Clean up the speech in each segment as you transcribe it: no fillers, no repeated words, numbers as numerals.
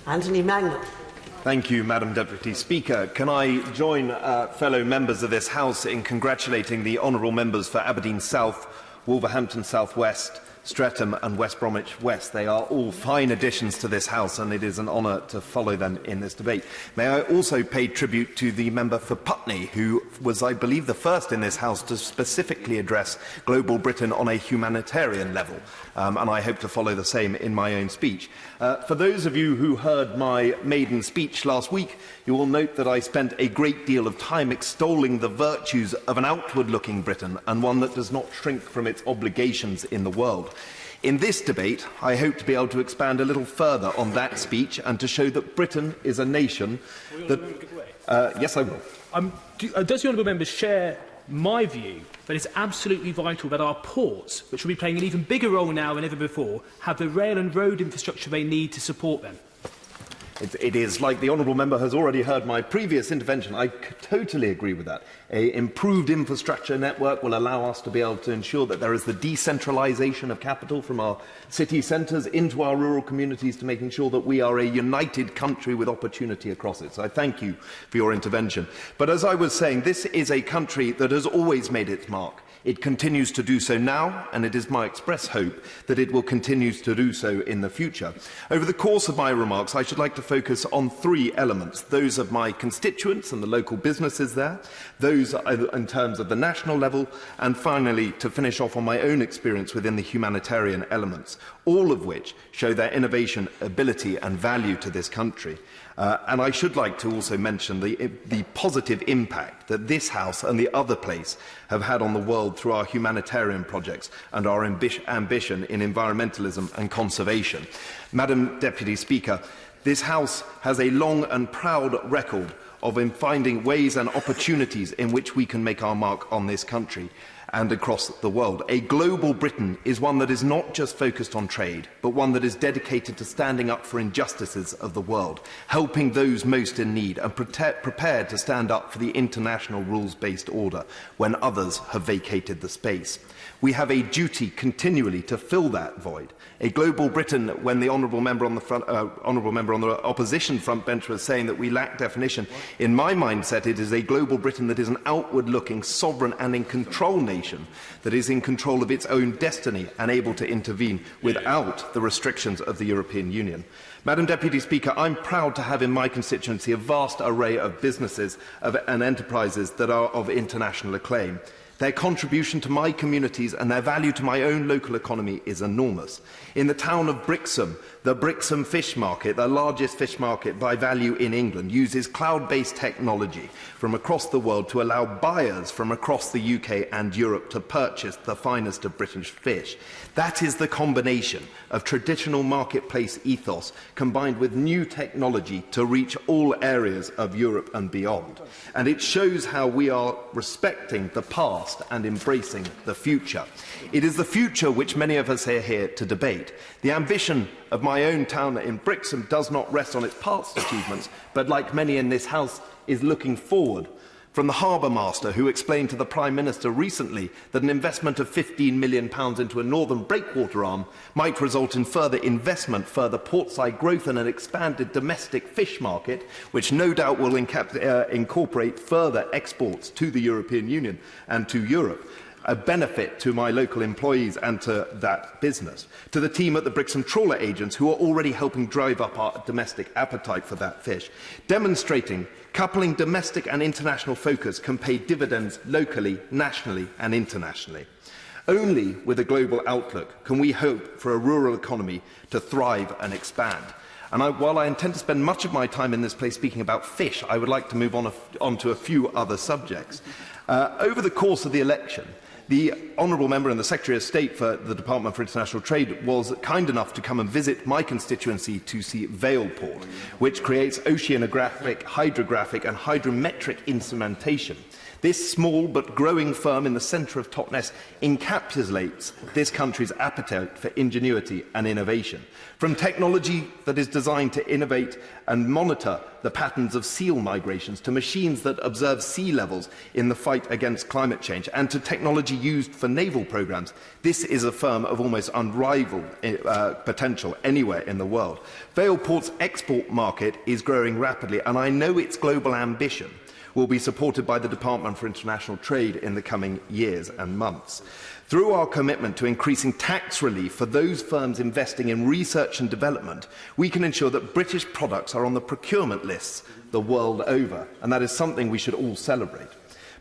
Anthony Mangnall. Thank you, Madam Deputy Speaker. Can I join fellow members of this House in congratulating the honourable members for Aberdeen South, Wolverhampton South West, Streatham and West Bromwich West. They are all fine additions to this House, and it is an honour to follow them in this debate. May I also pay tribute to the member for Putney, who was, I believe, the first in this House to specifically address global Britain on a humanitarian level, and I hope to follow the same in my own speech. For those of you who heard my maiden speech last week, you will note that I spent a great deal of time extolling the virtues of an outward-looking Britain and one that does not shrink from its obligations in the world. In this debate, I hope to be able to expand a little further on that speech and to show that Britain is a nation that... yes, I will. Does the honourable member share my view that it's absolutely vital that our ports, which will be playing an even bigger role now than ever before, have the rail and road infrastructure they need to support them? It is, like the honourable member has already heard my previous intervention, I totally agree with that. An improved infrastructure network will allow us to be able to ensure that there is the decentralisation of capital from our city centres into our rural communities, to making sure that we are a united country with opportunity across it. So I thank you for your intervention. But as I was saying, this is a country that has always made its mark. It continues to do so now, and it is my express hope that it will continue to do so in the future. Over the course of my remarks, I should like to focus on three elements: those of my constituents and the local businesses there, those in terms of the national level, and finally, to finish off on my own experience within the humanitarian elements, all of which show their innovation, ability and value to this country. And I should like to also mention the positive impact that this House and the other place have had on the world through our humanitarian projects and our ambition in environmentalism and conservation. Madam Deputy Speaker, this House has a long and proud record of finding ways and opportunities in which we can make our mark on this country and across the world. A global Britain is one that is not just focused on trade, but one that is dedicated to standing up for injustices of the world, helping those most in need, and prepared to stand up for the international rules-based order when others have vacated the space. We have a duty continually to fill that void. A global Britain, when the honourable member on the opposition front bench was saying that we lack definition, in my mindset it is a global Britain that is an outward-looking, sovereign and in control nation, that is in control of its own destiny and able to intervene without the restrictions of the European Union. Madam Deputy Speaker, I'm proud to have in my constituency a vast array of businesses and enterprises that are of international acclaim. Their contribution to my communities and their value to my own local economy is enormous. In the town of Brixham, the Brixham Fish Market, the largest fish market by value in England, uses cloud-based technology from across the world to allow buyers from across the UK and Europe to purchase the finest of British fish. That is the combination of traditional marketplace ethos combined with new technology to reach all areas of Europe and beyond. And it shows how we are respecting the past and embracing the future. It is the future which many of us are here to debate. The ambition of my own town in Brixham does not rest on its past achievements, but like many in this House, is looking forward. From the harbour master who explained to the Prime Minister recently that an investment of £15 million into a northern breakwater arm might result in further investment, further portside growth and an expanded domestic fish market, which no doubt will incorporate further exports to the European Union and to Europe. A benefit to my local employees and to that business. To the team at the Brixham Trawler Agents, who are already helping drive up our domestic appetite for that fish, demonstrating coupling domestic and international focus can pay dividends locally, nationally and internationally. Only with a global outlook can we hope for a rural economy to thrive and expand. And while I intend to spend much of my time in this place speaking about fish, I would like to move on to a few other subjects. Over the course of the election, the honourable member and the Secretary of State for the Department for International Trade was kind enough to come and visit my constituency to see Vale Port, which creates oceanographic, hydrographic and hydrometric instrumentation. This small but growing firm in the centre of Totnes encapsulates this country's appetite for ingenuity and innovation. From technology that is designed to innovate and monitor the patterns of seal migrations, to machines that observe sea levels in the fight against climate change, and to technology technology used for naval programs, this is a firm of almost unrivaled potential anywhere in the world. Vale Port's export market is growing rapidly, and I know its global ambition will be supported by the Department for International Trade in the coming years and months. Through our commitment to increasing tax relief for those firms investing in research and development, we can ensure that British products are on the procurement lists the world over, and that is something we should all celebrate.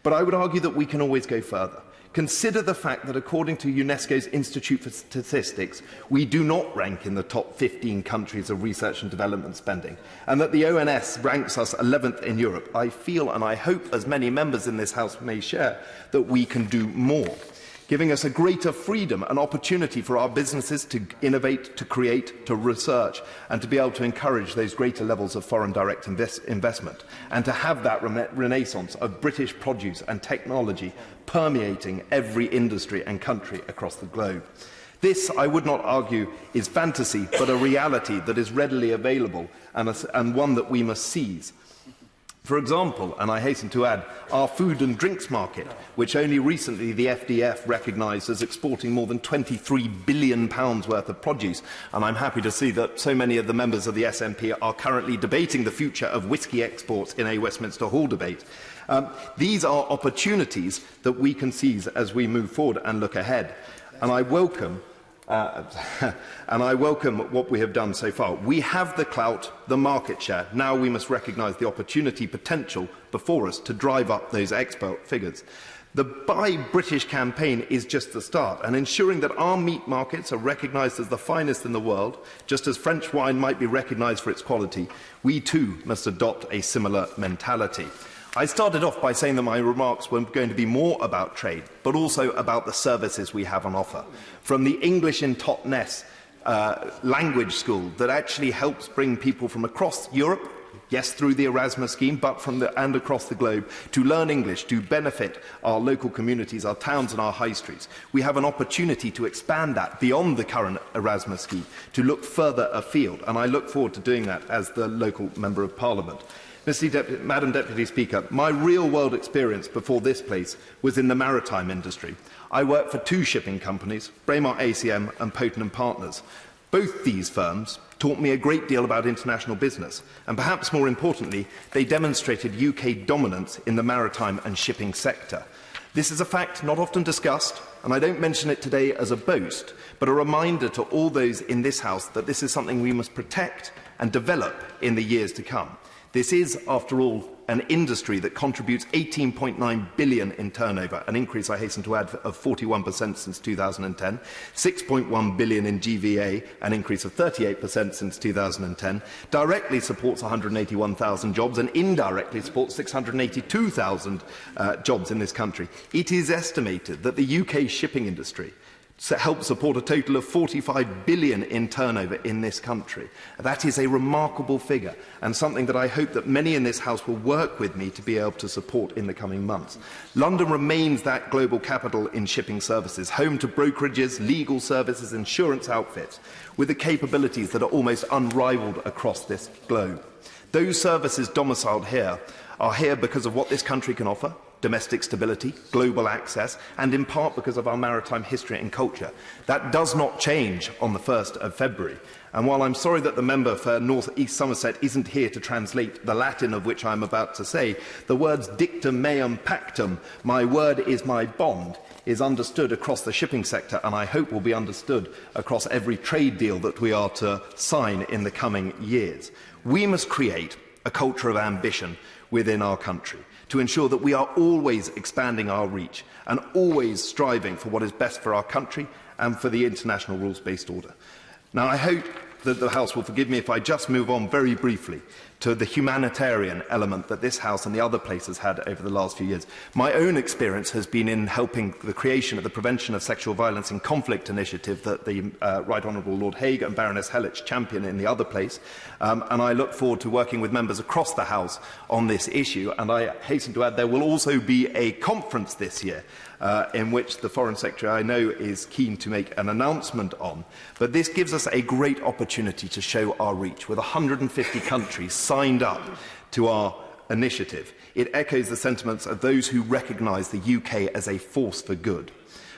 But I would argue that we can always go further. Consider the fact that according to UNESCO's Institute for Statistics, we do not rank in the top 15 countries of research and development spending, and that the ONS ranks us 11th in Europe. I feel, and I hope as many members in this House may share, that we can do more, giving us a greater freedom and opportunity for our businesses to innovate, to create, to research, and to be able to encourage those greater levels of foreign direct investment, and to have that renaissance of British produce and technology permeating every industry and country across the globe. This, I would not argue, is fantasy, but a reality that is readily available and one that we must seize. For example, and I hasten to add, our food and drinks market, which only recently the FDF recognised as exporting more than £23 billion worth of produce, and I'm happy to see that so many of the members of the SNP are currently debating the future of whisky exports in a Westminster Hall debate. These are opportunities that we can seize as we move forward and look ahead, and I welcome what we have done so far. We have the clout, the market share. Now we must recognise the opportunity potential before us to drive up those export figures. The Buy British campaign is just the start, and ensuring that our meat markets are recognised as the finest in the world, just as French wine might be recognised for its quality, we too must adopt a similar mentality. I started off by saying that my remarks were going to be more about trade, but also about the services we have on offer. From the English in Totnes language school that actually helps bring people from across Europe, yes, through the Erasmus scheme, but and across the globe, to learn English, to benefit our local communities, our towns and our high streets. We have an opportunity to expand that beyond the current Erasmus scheme, to look further afield, and I look forward to doing that as the local Member of Parliament. Madam Deputy Speaker, my real-world experience before this place was in the maritime industry. I worked for two shipping companies, Braemar ACM and Poten & Partners. Both these firms taught me a great deal about international business, and perhaps more importantly, they demonstrated UK dominance in the maritime and shipping sector. This is a fact not often discussed, and I don't mention it today as a boast, but a reminder to all those in this House that this is something we must protect and develop in the years to come. This is, after all, an industry that contributes £18.9 billion in turnover, an increase, I hasten to add, of 41% since 2010, £6.1 billion in GVA, an increase of 38% since 2010, directly supports 181,000 jobs and indirectly supports 682,000 jobs in this country. It is estimated that the UK shipping industry help support a total of 45 billion in turnover in this country. That is a remarkable figure, and something that I hope that many in this House will work with me to be able to support in the coming months. London remains that global capital in shipping services, home to brokerages, legal services, insurance outfits, with the capabilities that are almost unrivalled across this globe. Those services domiciled here are here because of what this country can offer: domestic stability, global access, and in part because of our maritime history and culture. That does not change on the 1st of February. And while I'm sorry that the member for North East Somerset isn't here to translate the Latin of which I'm about to say, the words dictum meum pactum, my word is my bond, is understood across the shipping sector, and I hope will be understood across every trade deal that we are to sign in the coming years. We must create a culture of ambition within our country, to ensure that we are always expanding our reach and always striving for what is best for our country and for the international rules-based order. Now, I hope that the House will forgive me if I just move on very briefly to the humanitarian element that this House and the other places had over the last few years. My own experience has been in helping the creation of the Prevention of Sexual Violence in Conflict initiative that the Right Honourable Lord Hague and Baroness Hellich champion in the other place, and I look forward to working with members across the House on this issue. And I hasten to add there will also be a conference this year in which the Foreign Secretary, I know, is keen to make an announcement on. But this gives us a great opportunity to show our reach, with 150 countries signed up to our initiative. It echoes the sentiments of those who recognise the UK as a force for good.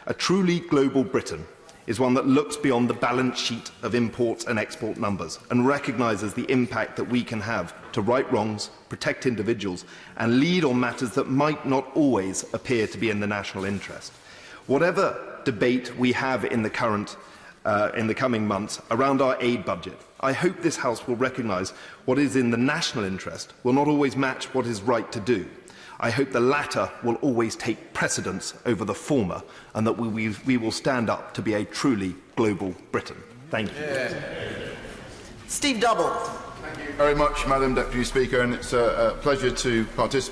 A truly global Britain is one that looks beyond the balance sheet of imports and export numbers and recognises the impact that we can have to right wrongs, protect individuals and lead on matters that might not always appear to be in the national interest. Whatever debate we have in the coming months around our aid budget, I hope this House will recognise what is in the national interest will not always match what is right to do. I hope the latter will always take precedence over the former and that we will stand up to be a truly global Britain. Thank you. Steve Double. Thank you very much, Madam Deputy Speaker, and it's a pleasure to participate